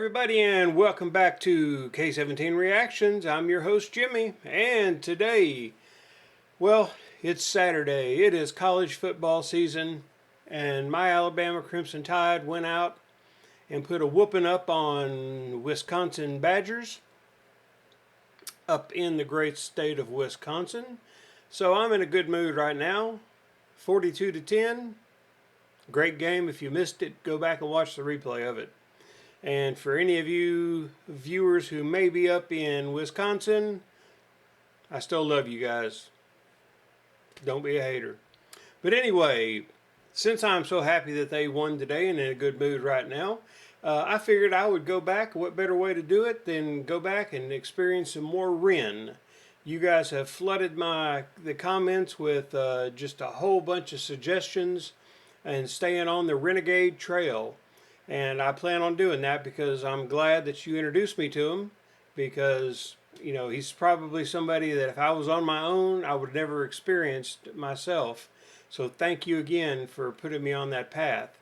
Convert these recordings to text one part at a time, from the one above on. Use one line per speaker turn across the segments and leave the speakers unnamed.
everybody, and welcome back to K17 Reactions. I'm your host, Jimmy, and today, well, it's Saturday. It is college football season, and my Alabama Crimson Tide went out and put a whooping up on Wisconsin Badgers up in the great state of Wisconsin. So I'm in a good mood right now. 42-10. Great game. If you missed it, go back and watch the replay of it. And for any of you viewers who may be up in Wisconsin, I still love you guys. Don't be a hater. But anyway, since I'm so happy that they won today and in a good mood right now, I figured I would go back. What better way to do it than go back and experience some more Ren? You guys have flooded the comments with just a whole bunch of suggestions and staying on the Renegade Trail. And I plan on doing that because I'm glad that you introduced me to him, because, you know, he's probably somebody that if I was on my own, I would never experienced myself. So thank you again for putting me on that path.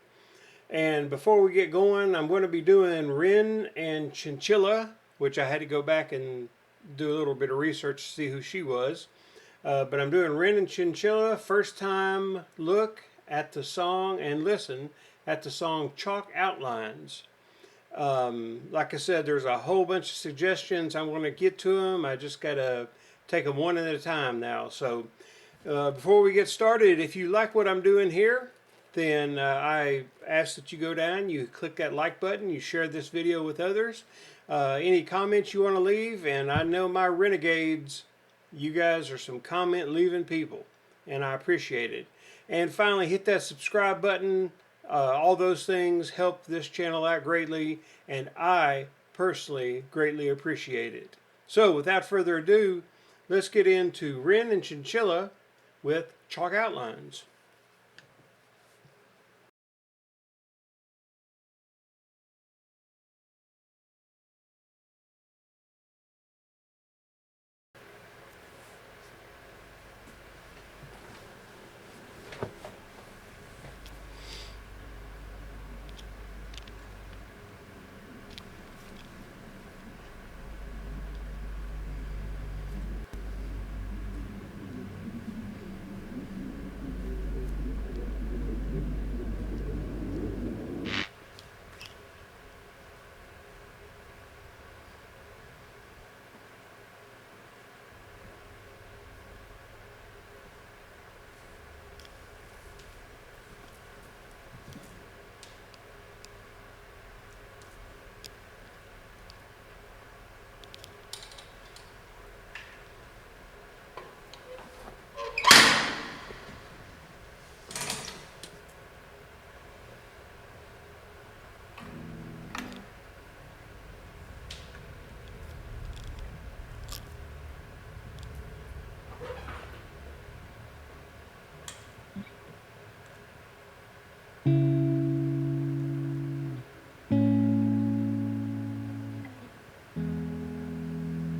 And before we get going, I'm going to be doing Ren and Chinchilla, which I had to go back and do a little bit of research to see who she was. But I'm doing Ren and Chinchilla, first time look at the song and listen at the song Chalk Outlines. Like I said, there's a whole bunch of suggestions. I'm going to get to them. I just got to take them one at a time now. So before we get started, if you like what I'm doing here, then I ask that you go down, you click that like button, you share this video with others. Any comments you want to leave, and I know my renegades, you guys are some comment leaving people, and I appreciate it. And finally, hit that subscribe button. All those things help this channel out greatly, and I personally greatly appreciate it. So without further ado, let's get into Ren and Chinchilla with Chalk Outlines.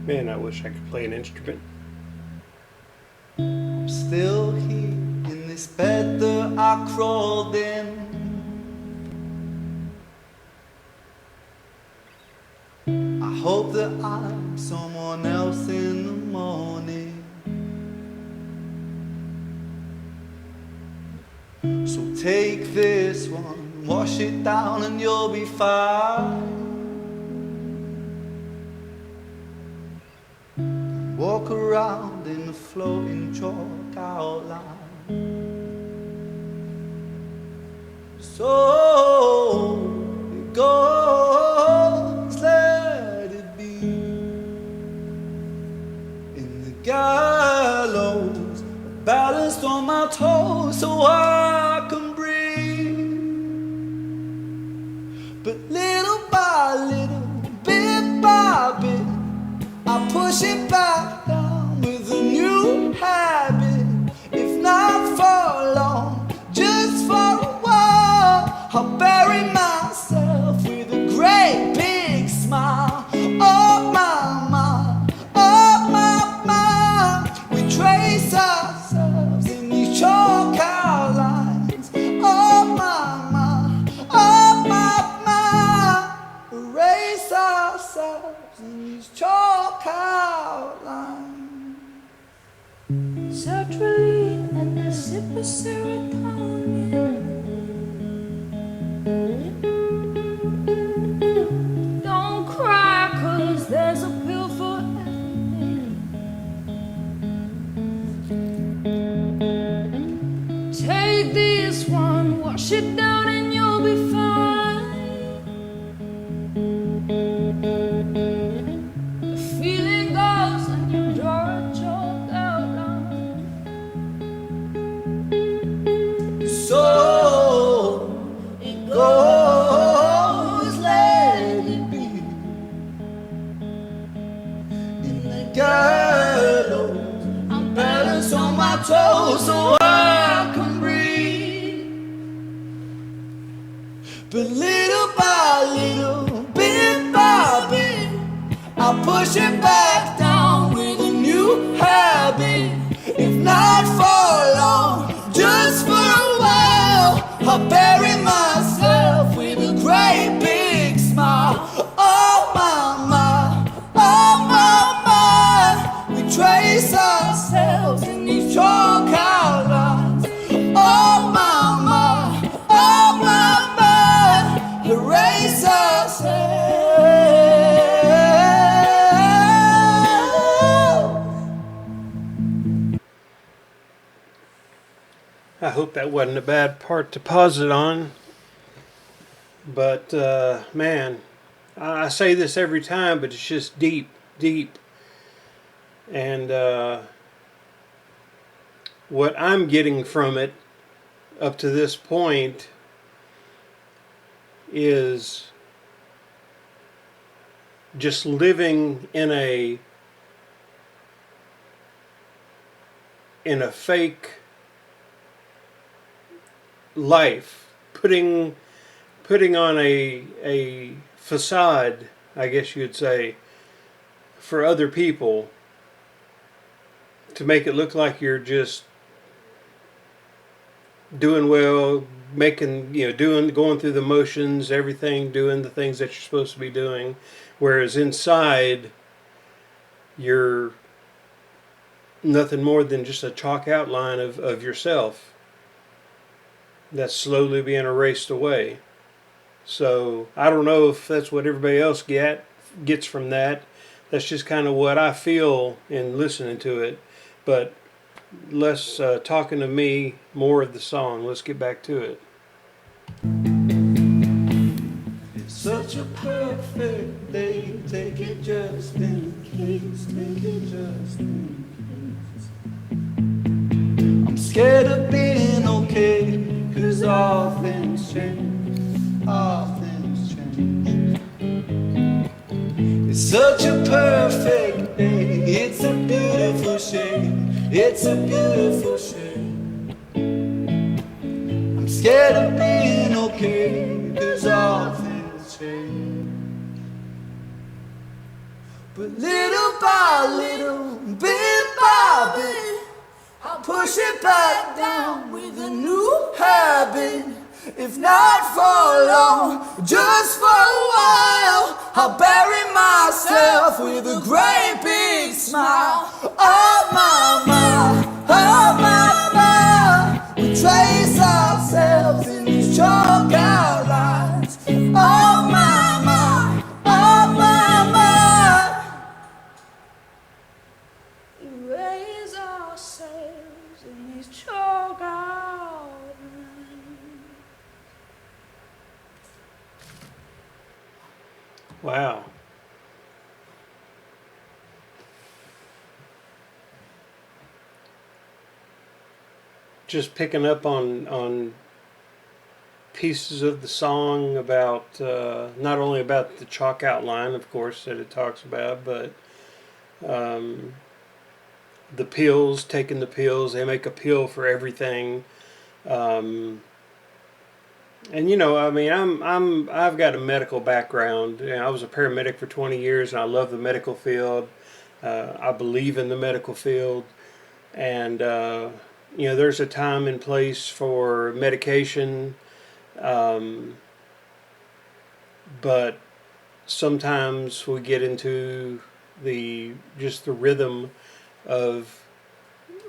Man, I wish I could play an instrument.
I'm still here in this bed that I crawled in. I hope that I'm someone else in the morning. So take this one, wash it down and you'll be fine. Walk around in a floating chalk outline. So it goes, let it be. In the gallows, balanced on my toes so I can breathe. But little by little, bit by bit, I push it back down with a new habit. If not for long, just for a while, I'll bury myself with a great big smile. Oh my mind, oh my mind, we trace ourselves in these chalk outlines. Oh my mind, oh my mind, erase sertraline and a sip of serotonin. Don't cry, 'cause there's a pill for everything. Take this one, wash it down and you'll be fine. The feeling goes and you draw a chalk outline. So it goes, let it be. In the gallows, I'm balanced on my toes so I can breathe. But little by little, bit by bit, I push it back down with a new habit. If not for long, just for a while, I bury myself with a great big smile. Oh my, oh my, we trace ourselves in these chalk outlines. Oh my, oh my, erase ourselves.
I hope that wasn't a bad part to pause it on. But, man, I say this every time, but it's just deep, deep. And what I'm getting from it up to this point is just living in a fake life, putting on a facade, I guess you'd say, for other people to make it look like you're just doing well, making, going through the motions, everything, doing the things that you're supposed to be doing, whereas inside you're nothing more than just a chalk outline of yourself that's slowly being erased away. So I don't know if that's what everybody else gets from that. That's just kind of what I feel in listening to it. But less talking to me, more of the song. Let's get back to it.
It's such a perfect day. Take it just in case. Take it just in case. I'm scared of being okay, 'cause all things change. All things change. It's such a perfect day. It's a beautiful shade. It's a beautiful shade. I'm scared of being okay, 'cause all things change. But little by little, bit by bit, I'll push it back down with a new habit. If not for long, just for a while, I'll bury myself with a great big smile. Oh my, oh my, we trace ourselves in these chalk outlines. Oh my, oh my, erase ourselves in these chalk outlines.
Wow. Just picking up on pieces of the song about not only about the chalk outline, of course, that it talks about, but the pills, taking the pills. They make a pill for everything. And I've got a medical background. I was a paramedic for 20 years, and I love the medical field. I believe in the medical field, and there's a time and place for medication, but sometimes we get into the rhythm of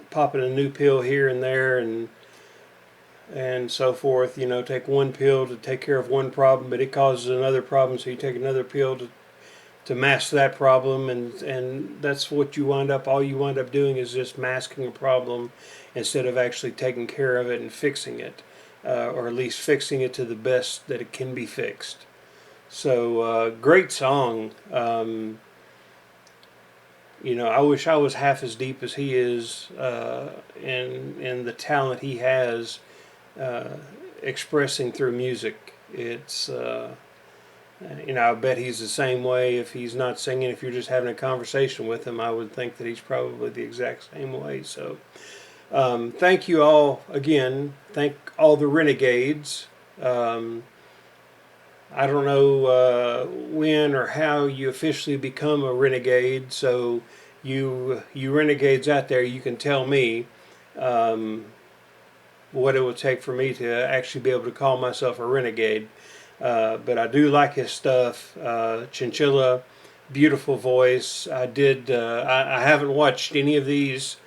popping a new pill here and there and so forth. Take one pill to take care of one problem, but it causes another problem, so you take another pill to mask that problem, and that's what all you wind up doing is just masking a problem instead of actually taking care of it and fixing it, or at least fixing it to the best that it can be fixed. So great song. I wish I was half as deep as he is in the talent he has expressing through music. It's I bet he's the same way. If he's not singing, if you're just having a conversation with him, I would think that he's probably the exact same way. So thank you all again. Thank all the renegades. I don't know when or how you officially become a renegade, so you renegades out there, you can tell me what it would take for me to actually be able to call myself a renegade. But I do like his stuff. Chinchilla, beautiful voice. I haven't watched any of these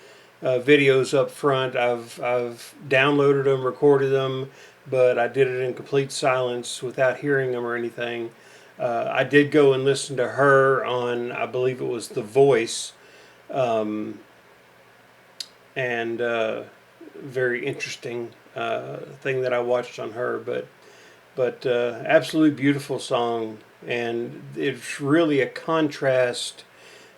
videos up front. I've downloaded them, recorded them, but I did it in complete silence without hearing them or anything. I did go and listen to her on, I believe it was The Voice, and very interesting thing that I watched on her. But absolutely beautiful song, and it's really a contrast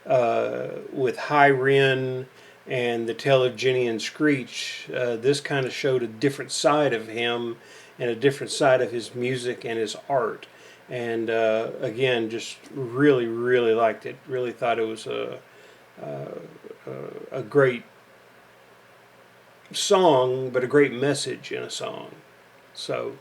with High Ren and The Tale of Jenny and Screech. This kind of showed a different side of him and a different side of his music and his art. And again, just really, really liked it. Really thought it was a great song, but a great message in a song. So,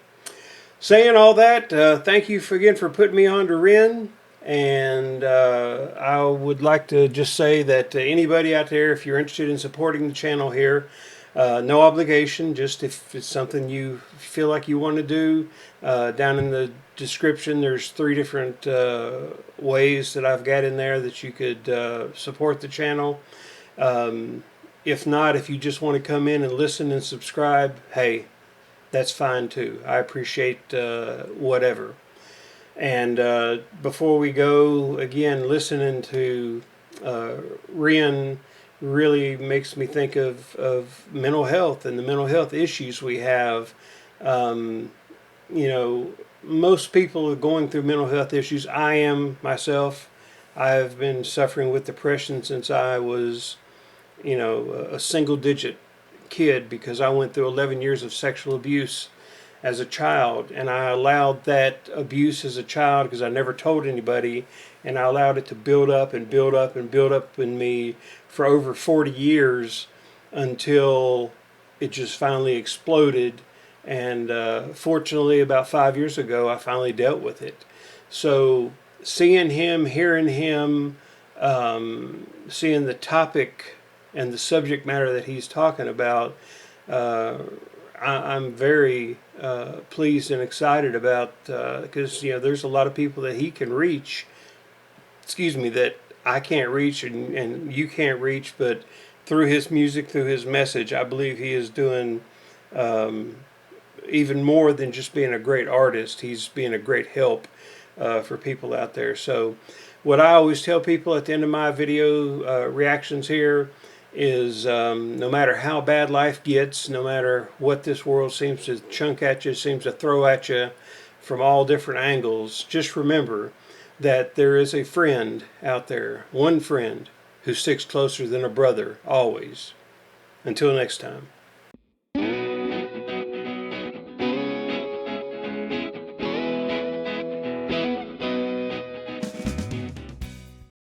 saying all that, thank you again for putting me on to Ren. And I would like to just say that anybody out there, if you're interested in supporting the channel here, no obligation, just if it's something you feel like you want to do, down in the description there's 3 different ways that I've got in there that you could support the channel. If not, if you just want to come in and listen and subscribe, hey, that's fine too. I appreciate whatever. And before we go, again, listening to Ren really makes me think of mental health and the mental health issues we have. Most people are going through mental health issues. I am myself. I've been suffering with depression since I was, a single-digit kid, because I went through 11 years of sexual abuse as a child, and I allowed that abuse as a child because I never told anybody, and I allowed it to build up and build up and build up in me for over 40 years until it just finally exploded. And fortunately, about 5 years ago, I finally dealt with it. So seeing him, hearing him, seeing the topic and the subject matter that he's talking about, I'm very pleased and excited about, because there's a lot of people that he can reach, that I can't reach and you can't reach, but through his music, through his message, I believe he is doing even more than just being a great artist. He's being a great help for people out there. So what I always tell people at the end of my video reactions here is, no matter how bad life gets, no matter what this world seems to chunk at you, seems to throw at you from all different angles, just remember that there is a friend out there, one friend, who sticks closer than a brother, always. Until next time.